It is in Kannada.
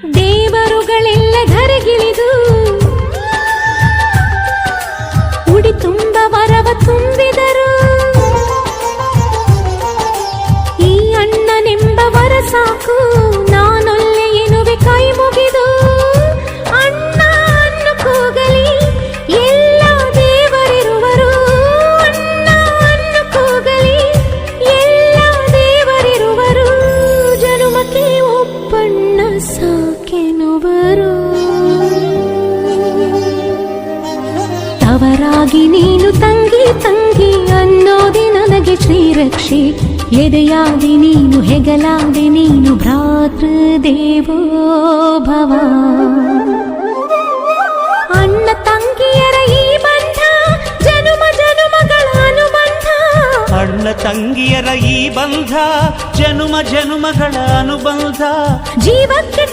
ದೇವರುಗಳೆಲ್ಲ ಧರೆಗಿಳಿದು ಉಡಿ ತುಂಬ ವರವ ತುಂಬಿದರು. ಈ ಅಣ್ಣನೆಂಬ ವರ ಸಾಕು, ನಾನೊಲ್ಲೆ ಎನ್ನುವೆ ಕೈ ಮುಗಿದು. ಅಣ್ಣ ಅನ್ನು ಕೂಗಲಿ ಎಲ್ಲ ದೇವರಿರುವರು, ಅಣ್ಣ ಅನ್ನು ಕೂಗಲಿ ಎಲ್ಲ ದೇವರಿರುವರು. ಜನುಮಕ್ಕೆ ಒಬ್ಬಣ್ಣ ಸಾಕೆನುವರು. ತವರಾಗಿ ನೀನು ತಂಗಿ ತಂಗಿ ಅನ್ನೋದೆ ನನಗೆ ಶ್ರೀರಕ್ಷೆ. ಎದೆಯಾದಿ ನೀನು ಹೆಗಲಾದಿ ನೀನು ಭ್ರಾತೃದೇವೋ ಭವ. ಅಣ್ಣ ತಂಗಿಯರ ಈ ಬಂಧ ಜನುಮ ಜನುಮಗಳ ಅನುಬಂಧ. ಅಣ್ಣ ತಂಗಿಯರ ಈ ಬಂಧ ಜನುಮ ಜನುಮಗಳ ಅನುಬಂಧ. ಜೀವಕ್ಕೆ